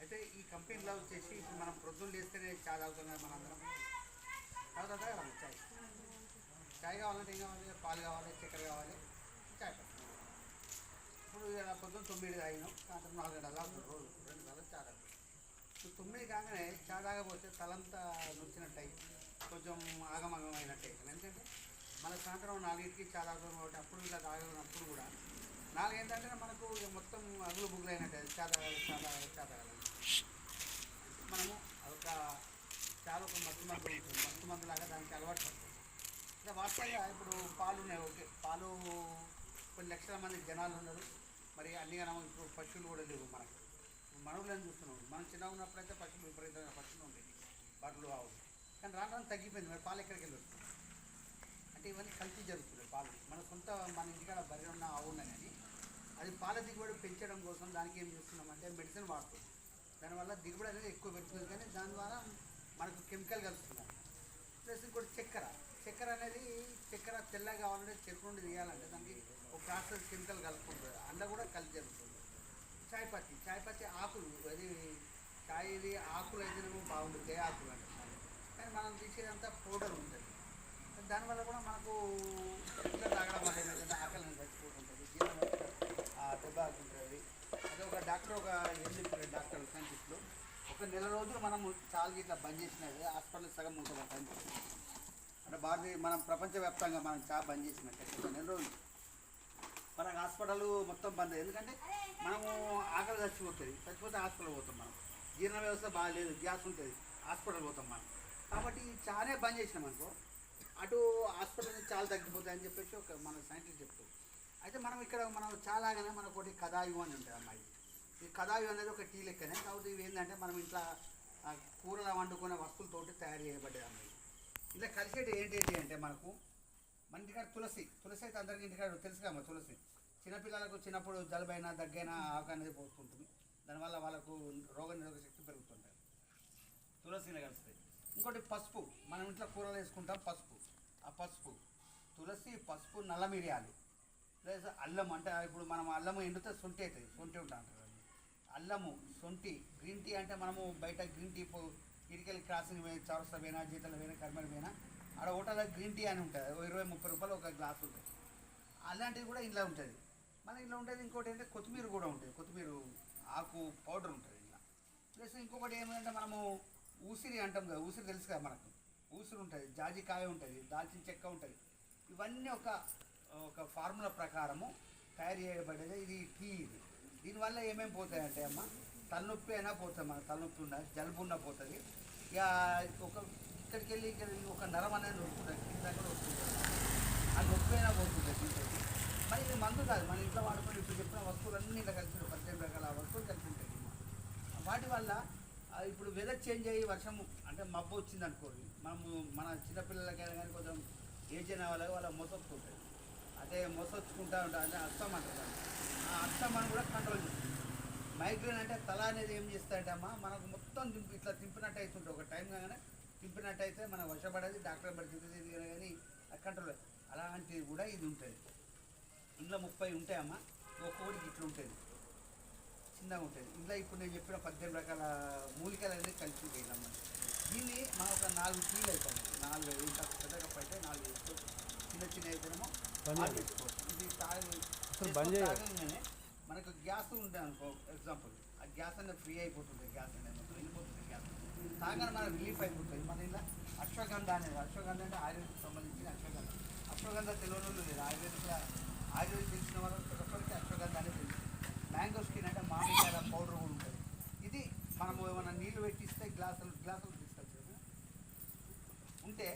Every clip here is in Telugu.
అయితే ఈ కంపెనీలో వచ్చేసి ఇప్పుడు మనం ప్రొద్దున లేస్తేనే చాయ్ తాగుతున్నాం మనందరం. తాగుతా చాయ్ చాయ్ కావాలంటే ఏం కావాలి? పాలు కావాలి, చక్కెర కావాలి, చాయ్ పట్టు. ఇప్పుడు పొద్దున్న 9 తాగినాం, సాయంత్రం 4 గంటల దాకా రోజు 2 సార్లు చాయ్ తాగుతాం. ఇప్పుడు 9 కాగానే చాయ్ తాగకపోతే తలంతా నొచ్చినట్టయి కొంచెం ఆగమగం అయినట్టే. ఎందుకంటే మన సాయంత్రం 4కి చాయ్ తాగుతాం కాబట్టి అప్పుడు ఇలా తాగినప్పుడు కూడా 4 ఏంటంటే మనకు మొత్తం అగులు బుగ్గులు అయినట్టు చాయ్ తాగాలి చాయ్ తాగాలి చాయ్ తాగాలి. మనము అదొక చాలా ఒక మత్తు మందులాగా దానికి అలవాటు పడుతుంది. ఇంకా వాస్తవంగా ఇప్పుడు పాలు ఉన్నాయి, ఓకే, పాలు కొన్ని లక్షల మంది జనాలు ఉన్నారు. మరి అన్ని ఇప్పుడు పశువులు కూడా లేవు మనకు. మనవులను చూస్తున్నాం. మనం చిన్నగా ఉన్నప్పుడైతే పశువులు విపరీతమైన పశువులు ఉండేవి, బర్రెలు ఆవులు. కానీ రాను రాను తగ్గిపోయింది. మరి పాలు ఎక్కడికి వెళ్ళి వస్తుంది అంటే ఇవన్నీ కల్తీ జరుగుతున్నాయి. పాలు మన ఇంటికాడ బర్రె ఉన్న ఆవు ఉన్నాయి కానీ అది పాల దిగుబడి పెంచడం కోసం దానికి ఏం చేస్తున్నామంటే మెడిసిన్ వాడుతుంది. దానివల్ల దిగుబడి అనేది ఎక్కువ పెరుగుతుంది, కానీ దాని ద్వారా మనకు కెమికల్ కలుస్తున్నారు. ప్లస్ ఇంకోటి చక్కెర అనేది చక్కెర తెల్లగా కావాలంటే చెరుకు నుండి తీయాలంటే దానికి ఒక ప్రాసెస్ కెమికల్ కలుపుకుంటుంది. అందులో కూడా కలిసి జరుగుతుంది. చాయ్ పత్తి ఆకులు, అది చాయ్ ఇది ఆకులు అయితేనేమో బాగుంటుంది, ఏ ఆకులు అంటే. కానీ మనం తీసేదంతా పౌడర్ ఉంటుంది. దానివల్ల కూడా మనకు ఇట్లా తాగడం వల్ల ఏంటంటే ఆకలిని చచ్చిపోతుంటుంది, జీవనం దెబ్బ ఉంటుంది. అదే ఒక డాక్టర్ ఏం చెప్పారు డాక్టర్ సైంటిస్టులు, ఒక నెల రోజులు మనము చాలు ఇట్లా బంద్ చేసినది హాస్పిటల్ సగం ఉంటుంది అంటే మనం ప్రపంచవ్యాప్తంగా మనం చాలా బంద్ చేసినట్టే ఒక నెల రోజులు మనకు హాస్పిటల్ మొత్తం బంద్. ఎందుకంటే మనము ఆకలి చచ్చిపోతే హాస్పిటల్ పోతాం. మనం జీర్ణ వ్యవస్థ బాగాలేదు, గ్యాస్ ఉంటుంది, హాస్పిటల్ పోతాం మనం. కాబట్టి చానే బంద్ చేసినాం అనుకో, అటు హాస్పిటల్ చాలా తగ్గిపోతాయని చెప్పేసి మన సైంటిస్ట్ చెప్తారు. అయితే మనం చాలాగానే మనకు ఒకటి కదాయు అని ఉంటుంది అమ్మాయి. ఈ కదాయు అనేది ఒక టీ లెక్కనే. కాబట్టి ఇవి ఏంటంటే మనం ఇంట్లో కూరలు వండుకునే వస్తువులతోటి తయారు చేయబడ్డది అమ్మాయి. ఇలా కలిసేటి ఏంటి అంటే మన ఇంటికాడ తులసి అయితే అందరికీ ఇంటికాడ తెలుసు కమ్మా. తులసి చిన్నపిల్లలకు చిన్నప్పుడు జలుబైనా దగ్గైనా ఆకు అనేది పోతుంటుంది. దానివల్ల వాళ్ళకు రోగ నిరోధక శక్తి పెరుగుతుంటుంది. తులసిలో కలుస్తాయి. ఇంకోటి పసుపు, మనం ఇంట్లో కూరలు వేసుకుంటాం. ఆ పసుపు, తులసి, పసుపు, నల్ల మిరియాలు, ప్లస్ అల్లం. అంటే ఇప్పుడు మనం అల్లము ఎండితే సొంటి అవుతుంది, సొంటి ఉంటా అంటారు. అల్లము, సొంటి, గ్రీన్ టీ. అంటే మనము బయట గ్రీన్ టీ ఇరికెళ్ళి క్రాసింగ్ చౌరస్తా పోయినా, జీతలు పోయినా, కర్మలు పోయినా ఆడ హోటల్లో గ్రీన్ టీ అని ఉంటుంది, 20-30 రూపాయలు ఒక గ్లాస్ ఉంటుంది. అలాంటిది కూడా ఇంట్లో ఉంటుంది. మన ఇంట్లో ఉంటుంది. ఇంకోటి ఏంటంటే కొత్తిమీర కూడా ఉంటుంది, కొత్తిమీర ఆకు పౌడర్ ఉంటుంది ఇంట్లో. ప్లస్ ఇంకొకటి ఏమంటే మనము ఊసిరి అంటాం కదా, ఊసిరి తెలుసు కదా మనకు. ఊసిరి ఉంటుంది, జాజికాయ ఉంటుంది, దాల్చిన చెక్క ఉంటుంది. ఇవన్నీ ఒక ఫార్ములా ప్రకారము తయారు చేయబడేది ఇది టీ. దీనివల్ల ఏమేమి పోతాయంటే అమ్మ, తలనొప్పి అయినా పోతుంది. మన తలనొప్పి ఉన్న, జలుబు ఉన్న పోతుంది. ఇక ఇక్కడికి వెళ్ళి ఒక నరం అనేది వస్తుంది, కింద కూడా వస్తుంది, ఆ నొప్పి అయినా పోతుంది దీంతో. మరి ఇది మందు కాదు, మన ఇంట్లో వాడుకొని ఇప్పుడు చెప్పిన వస్తువులన్నీ ఇలా కలిసి 18 రకాల వస్తువులు కలిసి ఉంటాయి. వాటి వల్ల ఇప్పుడు వెదర్ చేంజ్ అయ్యి వర్షము అంటే మబ్బు వచ్చింది అనుకోండి, మన చిన్నపిల్లలకైనా కానీ కొంచెం ఏజ్ అయిన వాళ్ళ మొసొచ్చుకుంటుంది. అదే మొసొచ్చుకుంటూ ఉంటుంది, అంటే అస్తం అంటారు. ఆ అస్తమాను కూడా కంట్రోల్ చేస్తుంది. మైగ్రేన్ అంటే తల అనేది ఏం చేస్తాయంటే అమ్మ, మనకు మొత్తం ఇట్లా తింపినట్టు అవుతుంటుంది. ఒక టైం కాగానే తింపినట్టయితే మనకు వశపడేది, డాక్టర్ బట్టి తిరిగి కానీ కంట్రోల్. అలాంటిది కూడా ఇది ఉంటుంది. ఇందులో 30 ఉంటాయమ్మా. ఒక్కొక్కటికి ఇట్లా ఉంటుంది, చిన్నగా ఉంటుంది. ఇందులో ఇప్పుడు నేను చెప్పిన 18 రకాల మూలికలు అనేది కలిసి ఉంటాయి అమ్మ. దీన్ని మనం ఒక 4 టీలు అవుతాము. 4 ఇంత పెద్ద కప్పు అయితే 4 వేసుకోవచ్చు, చిన్న అయితేనేమో వేసుకోవచ్చు. ఇది తాగగానే మనకు గ్యాస్ ఉంటుంది అనుకో, ఎగ్జాంపుల్ ఆ గ్యాస్ అనేది ఫ్రీ అయిపోతుంది, గ్యాస్ అనేది వెళ్ళిపోతుంది. గ్యాస్ తాగానే మనకు రిలీఫ్ అయిపోతుంది. మన ఇలా అశ్వగంధ అనేది, అశ్వగంధ అంటే ఆయుర్వేదికి సంబంధించిన అశ్వగంధ తెలియని లేదు. ఆయుర్వేదిక్ తెలిసిన వాళ్ళు ప్రతి ఒక్కరికి అశ్వగంధ అనేది తెలుసు. మ్యాంగో స్కిన్ అంటే మామిడికాయ పౌడర్ కూడా ఉంటుంది. ఇది మనము ఏమైనా నీళ్ళు పెట్టిస్తే గ్లాసులు తీసుకొచ్చి ఉంటే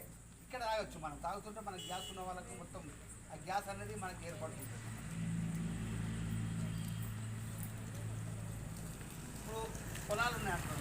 ఇక్కడ తాగొచ్చు. మనం తాగుతుంటే మనకు గ్యాస్ ఉన్న వాళ్ళకి మొత్తం ఆ గ్యాస్ అనేది మనకి ఏర్పడుతుంది. ఇప్పుడు పొలాలు ఉన్నాయి అంటారు,